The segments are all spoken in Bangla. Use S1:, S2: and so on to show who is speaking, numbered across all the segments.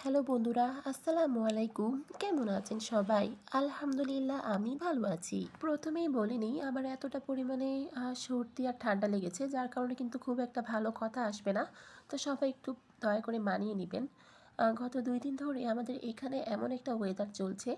S1: হ্যালো বন্ধুরা, আসসালামু আলাইকুম। কেমন আছেন সবাই? আলহামদুলিল্লাহ, আমি ভালো আছি। প্রথমেই বলে নিই, আমার এতটা পরিমাণে সর্দি আর ঠান্ডা লেগেছে, যার কারণে কিন্তু খুব একটা ভালো কথা আসবে না। তো সবাই একটু দয়া করে মানিয়ে নেবেন। গত 2 দিন ধরে আমাদের এখানে এমন একটা ওয়েদার চলছে।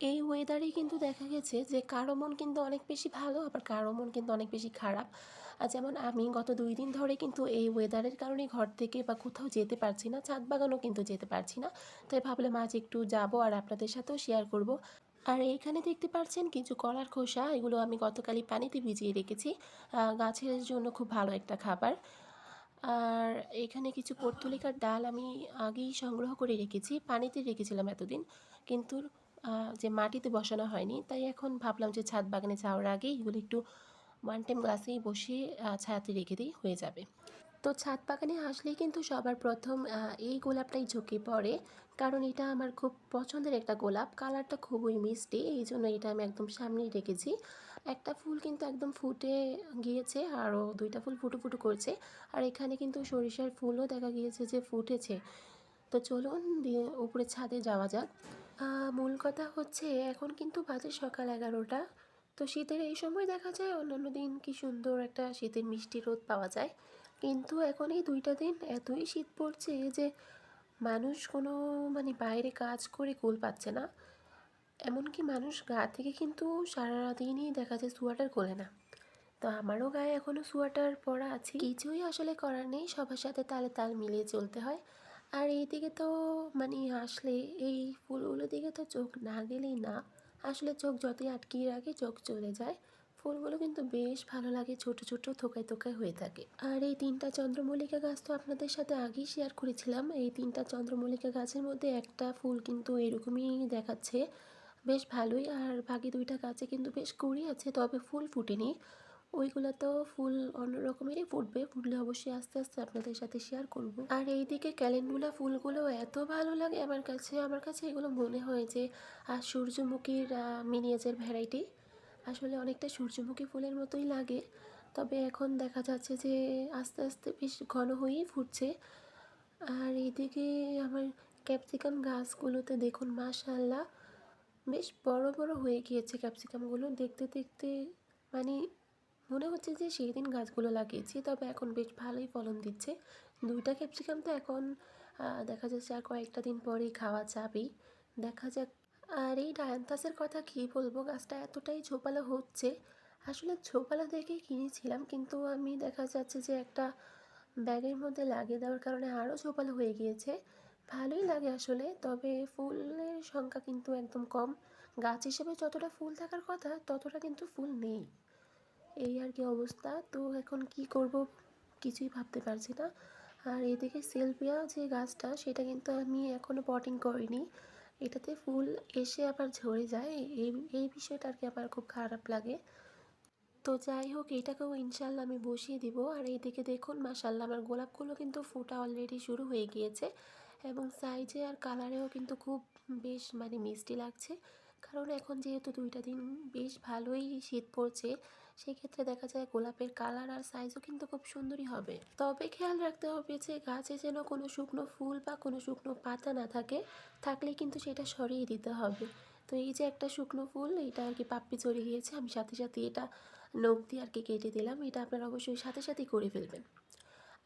S1: এই ওয়েদারে কিন্তু দেখা গেছে যে কারো মন কিন্তু অনেক বেশি ভালো, আবার কারো মন কিন্তু অনেক বেশি খারাপ। যেমন আমি গত 2 দিন ধরে কিন্তু এই ওয়েদারের কারণে ঘর থেকে বা কোথাও যেতে পারছি না, ছাদ বাগানও কিন্তু যেতে পারছি না। তাই ভাবলাম আজ একটু যাব আর আপনাদের সাথেও শেয়ার করব। আর এইখানে দেখতে পাচ্ছেন কিছু কলার খোসা, এগুলো আমি গতকালই পানিতে ভিজিয়ে রেখেছি। গাছের জন্য খুব ভালো একটা খাবার। আর এখানে কিছু পর্তুলিকার ডাল আমি আগেই সংগ্রহ করে রেখেছি, পানিতে রেখেছিলাম এতদিন, কিন্তু যে মাটিতে বসানো হয়নি। তাই এখন ভাবলাম যে ছাদ বাগানে যাওয়ার আগে এগুলো একটু ওয়ান টাইম গ্লাসেই বসিয়ে ছায়াতে রেখে দিই, হয়ে যাবে। তো ছাদ বাগানে আসলেই কিন্তু সবার প্রথম এই গোলাপটাই ঝুঁকে পড়ে, কারণ এটা আমার খুব পছন্দের একটা গোলাপ। কালারটা খুবই মিষ্টি, এই জন্য এটা আমি একদম সামনেই রেখেছি। একটা ফুল কিন্তু একদম ফুটে গিয়েছে, আরও 2টা ফুল ফুটো ফুটো করছে। আর এখানে কিন্তু সরিষার ফুলও দেখা গিয়েছে যে ফুটেছে। তো চলুন দিয়ে উপরে ছাদে যাওয়া যাক। মূল কথা হচ্ছে এখন কিন্তু বাজে সকাল 11টা। তো শীতের এই সময় দেখা যায় অন্যান্য দিন কি সুন্দর একটা শীতের মিষ্টি রোদ পাওয়া যায়, কিন্তু এখন এই 2টা দিন এতই শীত পড়ছে যে মানুষ কোনো বাইরে কাজ করে কুল পাচ্ছে না। এমনকি মানুষ গা থেকে কিন্তু সারাদিনই দেখা যায় সোয়েটার খোলে না। তো আমারও গায়ে এখনও সোয়েটার পরা আছে, কিছুই আসলে করার নেই, সবার সাথে তালে তাল মিলিয়ে চলতে হয়। আর এইদিকে তো আসলে এই ফুলগুলোর দিকে তো চোখ না গেলেই না। আসলে চোখ যতই আটকিয়ে রাখে চোখ চলে যায়। ফুলগুলো কিন্তু বেশ ভালো লাগে, ছোট ছোট থোকায় থোকায় হয়ে থাকে। আর এই 3টা চন্দ্রমল্লিকা গাছ তো আপনাদের সাথে আগেই শেয়ার করেছিলাম। এই 3টা চন্দ্রমল্লিকা গাছের মধ্যে একটা ফুল কিন্তু এরকমই দেখাচ্ছে, বেশ ভালোই। আর বাকি 2টা গাছে কিন্তু বেশ কুঁড়ি আছে, তবে ফুল ফুটেনি। ওইগুলো তো ফুল অন্য রকমেরই ফুটবে, ফুটলে অবশ্যই আস্তে আস্তে আপনাদের সাথে শেয়ার করব। আর এইদিকে ক্যালেন্ডুলা ফুলগুলো এত ভালো লাগে আমার কাছে এগুলো মনে হয় যে সূর্যমুখীর মিনিয়েচার ভ্যারাইটি। আসলে অনেকটা সূর্যমুখী ফুলের মতোই লাগে, তবে এখন দেখা যাচ্ছে যে আস্তে আস্তে বেশ ঘন হয়েই ফুটছে। আর এইদিকে আমার ক্যাপসিকাম গাছগুলোতে দেখুন, মাশাআল্লাহ, বেশ বড় বড় হয়ে গিয়েছে ক্যাপসিকামগুলো। দেখতে দেখতে মানে মনে হচ্ছে যে সেই দিন গাছগুলো লাগিয়েছি, তবে এখন বেশ ভালোই ফলন দিচ্ছে। 2টা ক্যাপসিকাম তো এখন দেখা যাচ্ছে আর কয়েকটা দিন পরেই খাওয়া যাবেই, দেখা যাক। আর এই ডায়ান্থাসের কথা কী বলবো, গাছটা এতটাই ঝোপালো হচ্ছে। আসলে ঝোপালো দেখেই কিনেছিলাম, কিন্তু আমি দেখা যাচ্ছে যে একটা ব্যাগের মধ্যে লাগিয়ে দেওয়ার কারণে আরও ঝোপালো হয়ে গিয়েছে। ভালোই লাগে আসলে, তবে ফুলের সংখ্যা কিন্তু একদম কম। গাছ হিসেবে যতটা ফুল থাকার কথা ততটা কিন্তু ফুল নেই, এই আর কি অবস্থা। তো এখন কি করব কিছুই ভাবতে পারছি না। আর এদিকে সেলভিয়া যে গাছটা, সেটা কিন্তু আমি এখনও পটিং করিনি। এটাতে ফুল এসে আবার ঝরে যায়, এই এই বিষয়টা আর কি আমার খুব খারাপ লাগে। তো যাই হোক, এটাকেও ইনশাল্লাহ আমি বসিয়ে দিব। আর এইদিকে দেখুন, মাশাল্লাহ, আমার গোলাপগুলো কিন্তু ফোটা অলরেডি শুরু হয়ে গিয়েছে, এবং সাইজে আর কালারেও কিন্তু খুব বেশ মিষ্টি লাগছে। কারণ এখন যেহেতু 2টা দিন বেশ ভালোই শীত পড়ছে, সেক্ষেত্রে দেখা যায় গোলাপের কালার আর সাইজও কিন্তু খুব সুন্দরই হবে। তবে খেয়াল রাখতে হবে যে গাছে যেন কোনো শুকনো ফুল বা কোনো শুকনো পাতা না থাকে, থাকলে কিন্তু সেটা সরিয়ে দিতে হবে। তো এই যে একটা শুকনো ফুল, এটা আর কি পাপড়ি চড়ে গিয়েছে, আমি সাথে সাথে এটা নখ দিয়ে আর কি কেটে দিলাম। এটা আপনারা অবশ্যই সাথে সাথেই করে ফেলবেন।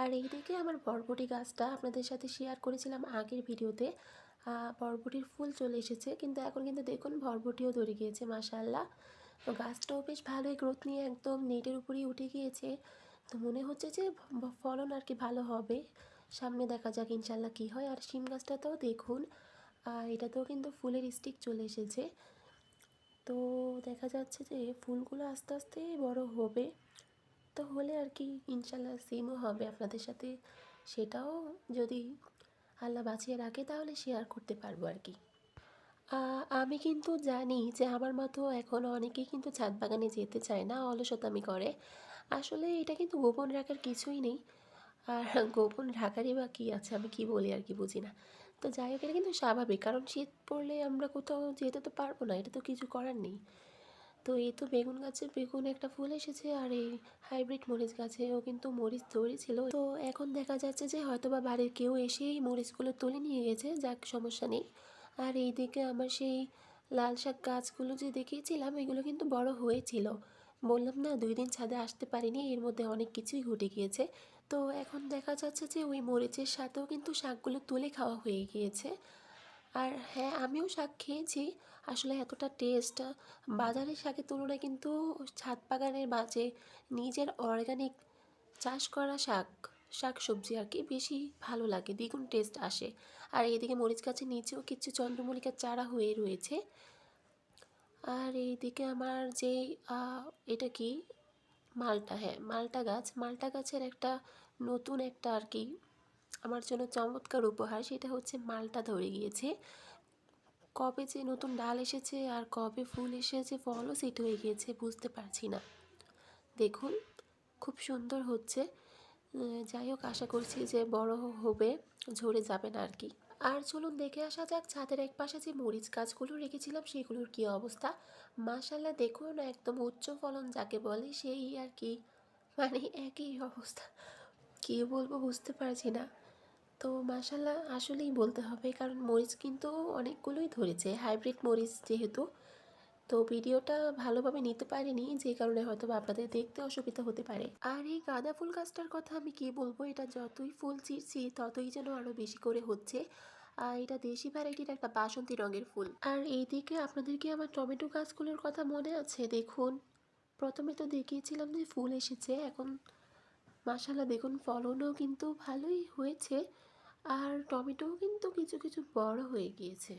S1: আর এইদিকে আমার বরবটি গাছটা আপনাদের সাথে শেয়ার করেছিলাম আগের ভিডিওতে। বরবটির ফুল চলে এসেছে, কিন্তু এখন কিন্তু দেখুন বরবটিও ধরে গিয়েছে, মাশাআল্লাহ। তো গাছটাও বেশ ভালোই গ্রোথ নিয়ে একদম নেটের উপরেই উঠে গিয়েছে। তো মনে হচ্ছে যে ফলন আর কি ভালো হবে। সামনে দেখা যাক ইনশাল্লাহ কী হয়। আর শিম গাছটাতেও দেখুন, এটাতেও কিন্তু ফুলের স্টিক চলে এসেছে। তো দেখা যাচ্ছে যে ফুলগুলো আস্তে আস্তে বড় হবে। তো হলে আর কি ইনশাল্লাহ সিমও হবে আপনাদের সাথে, সেটাও যদি আল্লাহ বাঁচিয়ে রাখে তাহলে শেয়ার করতে পারবো আর কি। আমি কিন্তু জানি যে আমার মতো এখন অনেকেই কিন্তু ছাদ বাগানে যেতে চায় না, অলসতামি করে। আসলে এটা কিন্তু গোপন রাখার কিছুই নেই। আর গোপন রাখারই বা কী আছে, আমি কি বলি আর কি বুঝি না। তো যাই হোক, এটা কিন্তু স্বাভাবিক, কারণ শীত পড়লে আমরা কোথাও যেতে তো পারবো না, এটা তো কিছু করার নেই। তো এই তো বেগুন গাছে বেগুন একটা ফুল এসেছে, আর এই হাইব্রিড মরিচ গাছেও কিন্তু মরিচ ধরেছিল। তো এখন দেখা যাচ্ছে যে হয়তোবা বাড়ির কেউ এসে এই মরিচগুলো তুলে নিয়ে গেছে, যাক সমস্যা নেই। আর এইদিকে আমার সেই লাল শাক গাছগুলো যে দেখিয়েছিলাম এগুলো কিন্তু বড় হয়েছিল। বললাম না 2 দিন ছাদে আসতে পারিনি, এর মধ্যে অনেক কিছুই ঘটে গিয়েছে। তো এখন দেখা যাচ্ছে যে ওই মরিচের সাথেও কিন্তু শাকগুলো তুলে খাওয়া হয়ে গিয়েছে। আর হ্যাঁ, আমিও শাক খেয়েছি। আসলে এতটা টেস্ট বাজারের শাকের তুলনায় কিন্তু ছাদ বাগানের বাজে নিজের অর্গানিক চাষ করা শাকসবজি আর কি বেশি ভালো লাগে, দ্বিগুণ টেস্ট আসে। আর এদিকে মরিচ গাছের নিচেও কিছু চন্দ্রমল্লিকার চারা হয়ে রয়েছে। আর এইদিকে আমার যেই এটা কি মালটা, হ্যাঁ মালটা গাছ, মালটা গাছের একটা নতুন একটা আর কি আমার জন্য চমৎকার উপহার, সেটা হচ্ছে মালটা ধরে গিয়েছে। কবে যে নতুন ডাল এসেছে আর কবে ফুল এসেছে ফলও সেট হয়ে গিয়েছে বুঝতে পারছি না। দেখুন খুব সুন্দর হচ্ছে। যাই হোক, আশা করছি যে বড় হবে, ঝরে যাবে না আর কি। আর চলুন দেখে আসা যাক ছাদের এক পাশে যে মরিচ গাছগুলো রেখেছিলাম সেগুলোর কি অবস্থা। মাশাল্লাহ দেখুন একদম উচ্চ ফলন যাকে বলে সেই আর কি, মানে একই অবস্থা, কী বলবো বুঝতে পারছি না। তো মাশাল্লাহ আসলেই বলতে হবে, কারণ মরিচ কিন্তু অনেকগুলোই ধরেছে, হাইব্রিড মরিচ যেহেতু। তো ভিডিওটা ভালোভাবে নিতে পারিনি, যে কারণে হয়তো বা আপনাদের দেখতে অসুবিধা হতে পারে। আর এই গাঁদা ফুল গাছটার কথা আমি কি বলবো, এটা যতই ফুল ছিঁড়ছি ততই যেন আরও বেশি করে হচ্ছে। আর এটা দেশি ভ্যারাইটির একটা বাসন্তী রঙের ফুল। আর এইদিকে আপনাদেরকে আমার টমেটো গাছগুলোর কথা মনে আছে? দেখুন প্রথমে তো দেখিয়েছিলাম যে ফুল এসেছে, এখন মাশাল্লাহ দেখুন ফলনও কিন্তু ভালোই হয়েছে। আর টমেটোও কিন্তু কিছু কিছু বড় হয়ে গিয়েছে।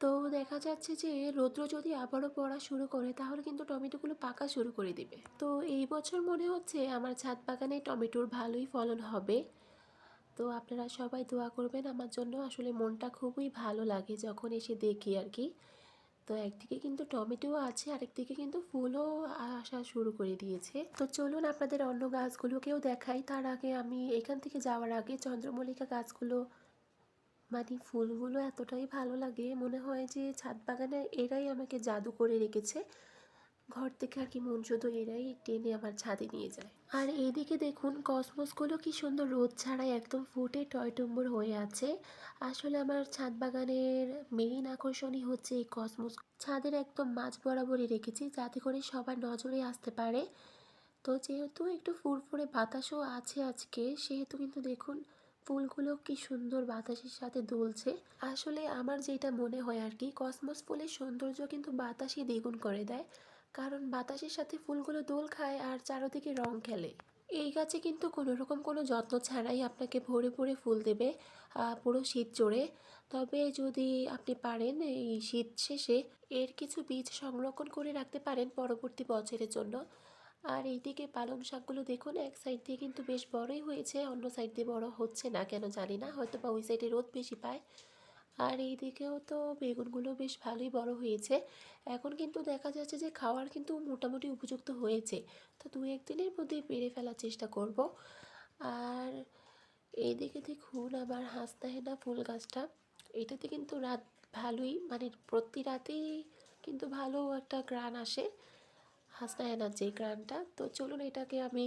S1: তো দেখা যাচ্ছে যে রৌদ্র যদি আবারও পড়া শুরু করে তাহলে কিন্তু টমেটোগুলো পাকা শুরু করে দেবে। তো এই বছর মনে হচ্ছে আমার ছাদ বাগানে টমেটোর ভালোই ফলন হবে। তো আপনারা সবাই দোয়া করবেন আমার জন্য, আসলে মনটা খুবই ভালো লাগে যখন এসে দেখি আর কি। তো একদিকে কিন্তু টমেটোও আছে, আরেকদিকে কিন্তু ফুলও আসা শুরু করে দিয়েছে। তো চলুন আপনাদের অন্য গাছগুলোকেও দেখাই। তার আগে আমি এখান থেকে যাওয়ার আগে চন্দ্রমল্লিকা গাছগুলো, মানে ফুলগুলো এতটাই ভালো লাগে, মনে হয় যে ছাদ বাগানে এরাই আমাকে জাদু করে রেখেছে। ঘর থেকে আর কি মন শুধু এরাই টেনে আমার ছাদে নিয়ে যায়। আর এইদিকে দেখুন কসমসগুলো কি সুন্দর রোদ ছাড়াই একদম ফুটে টয়টুম্বুর হয়ে আছে। আসলে আমার ছাদ বাগানের মেইন আকর্ষণই হচ্ছে এই কসমস। ছাদের একদম মাঝ বরাবরই রেখেছি যাতে করে সবার নজরে আসতে পারে। তো যেহেতু একটু ফুরফুরে বাতাসও আছে আজকে, সেহেতু কিন্তু দেখুন ফুলগুলো কি সুন্দর বাতাসের সাথে দুলছে। আসলে আমার যেটা মনে হয় আর কি, কসমস ফুলের সৌন্দর্য কিন্তু বাতাসই দ্বিগুণ করে দেয়, কারণ বাতাসের সাথে ফুলগুলো দোল খায় আর চারদিকে রং খেলে। এই গাছে কিন্তু কোনো রকম কোনো যত্ন ছাড়াই আপনাকে ভরে ভরে ফুল দেবে পুরো শীত জুড়ে। তবে যদি আপনি পারেন এই শীত শেষে এর কিছু বীজ সংরক্ষণ করে রাখতে পারেন পরবর্তী বছরের জন্য। আর এইদিকে পালং শাকগুলো দেখুন এক সাইড দিয়ে কিন্তু বেশ বড়ই হয়েছে, অন্য সাইড দিয়ে বড় হচ্ছে না কেন জানি না, হয়তো বা ওই সাইডে রোদ বেশি পায়। আর এই দিকেও তো বেগুনগুলো বেশ ভালোই বড় হয়েছে। এখন কিন্তু দেখা যাচ্ছে যে খাওয়ার কিন্তু মোটামুটি উপযুক্ত হয়েছে। তো 2-1 দিনের মধ্যেই পেরে ফেলার চেষ্টা করব। আর এইদিকে দেখুন আবার হাসনাহেনা ফুল গাছটা, এটাতে কিন্তু রাত ভালোই, মানে প্রতি রাতেই কিন্তু ভালো একটা গ্রান আসে হাসনাহেনার যে গ্রানটা। তো চলুন এটাকে আমি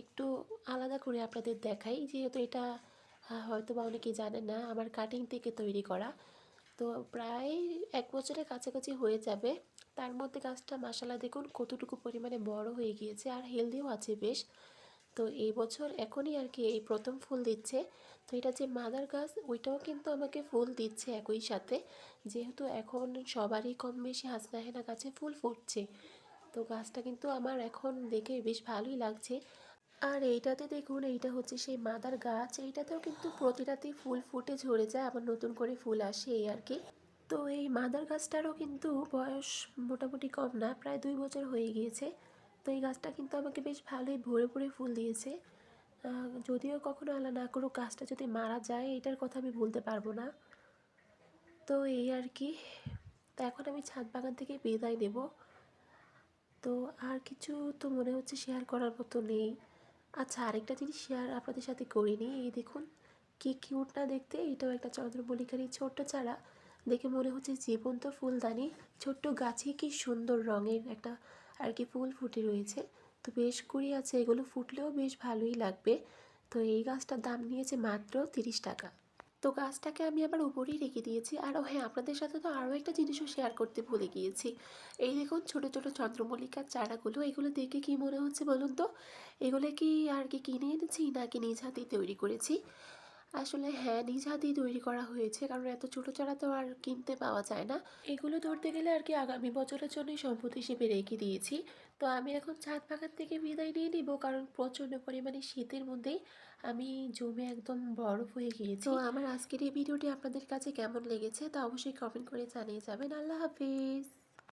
S1: একটু আলাদা করে আপনাদের দেখাই, যেহেতু এটা হয়তো বা অনেকেই জানেন না আমার কাটিং থেকে তৈরি করা। তো প্রায় 1 বছরের কাছাকাছি হয়ে যাবে। তার মধ্যে গাছটা মাশাআল্লাহ দেখুন কতটুকু পরিমাণে বড় হয়ে গিয়েছে আর হেলদিও আছে বেশ। তো এই বছর এখনই আর কি এই প্রথম ফুল দিচ্ছে। তো এটা যে মাদার গাছ ওইটাও কিন্তু আমাকে ফুল দিচ্ছে একই সাথে, যেহেতু এখন সবারই কম বেশি হাসনাহেনা গাছে ফুল ফুটছে। তো গাছটা কিন্তু আমার এখন দেখে বেশ ভালোই লাগছে। আর এইটাতে দেখুন এইটা হচ্ছে সেই মাদার গাছ, এইটাতেও কিন্তু প্রতি রাতেই ফুল ফুটে ঝরে যায়, আবার নতুন করে ফুল আসে এই আর কি। তো এই মাদার গাছটারও কিন্তু বয়স মোটামুটি কম না, প্রায় 2 বছর হয়ে গিয়েছে। তো এই গাছটা কিন্তু আমাকে বেশ ভালোই ভরে ভরে ফুল দিয়েছে। যদিও কখনো আল্লাহ না করুক গাছটা যদি মারা যায় এটার কথা আমি বলতে পারবো না। তো এই আর কি। তো এখন আমি ছাদ বাগান থেকে বিদায় নেব। তো আর কিছু তো মনে হচ্ছে শেয়ার করার মতো নেই। আচ্ছা আরেকটা জিনিস শেয়ার আপনাদের সাথে করিনি, এই দেখুন কি কিউট না দেখতে, এটাও একটা চন্দ্রমল্লিকারই ছোট্ট চারা দেখে মনে হচ্ছে জীবন্ত ফুলদানি। ছোট্ট গাছে কি সুন্দর রঙের একটা আর কি ফুল ফুটে রয়েছে। তো বেশ কুড়ি আছে, এগুলো ফুটলেও বেশ ভালোই লাগবে। তো এই গাছটার দাম নিয়েছে মাত্র 30 টাকা। তো গাছটাকে আমি আবার উপরেই রেখে দিয়েছি। আরও হ্যাঁ, আপনাদের সাথে তো আরও একটা জিনিসও শেয়ার করতে ভুলে গিয়েছি। এই দেখুন ছোট ছোট চন্দ্রমল্লিকার চারাগুলো, এগুলো দেখে কি মনে হচ্ছে বলুন তো? এগুলো কি আর কি কিনে এনেছি নাকি নিজ হাতেই তৈরি করেছি? আসলে হ্যাঁ, নিজ হাতেই তৈরি করা হয়েছে, কারণ এত ছোটো চারা তো আর কিনতে পাওয়া যায় না। এগুলো ধরতে গেলে আর কি আগামী বছরের জন্যই সম্পদ হিসেবে রেখে দিয়েছি। তো আমি এখন ছাদ বাগান থেকে বিদায় নিয়ে নিব, কারণ প্রচণ্ড পরিমাণে শীতের মধ্যেই আমি জমে একদম বরফ হয়ে গিয়েছি। তো আমার আজকের এই ভিডিওটি আপনাদের কাছে কেমন লেগেছে তা অবশ্যই কমেন্ট করে জানিয়ে যাবেন। আল্লাহ হাফিজ।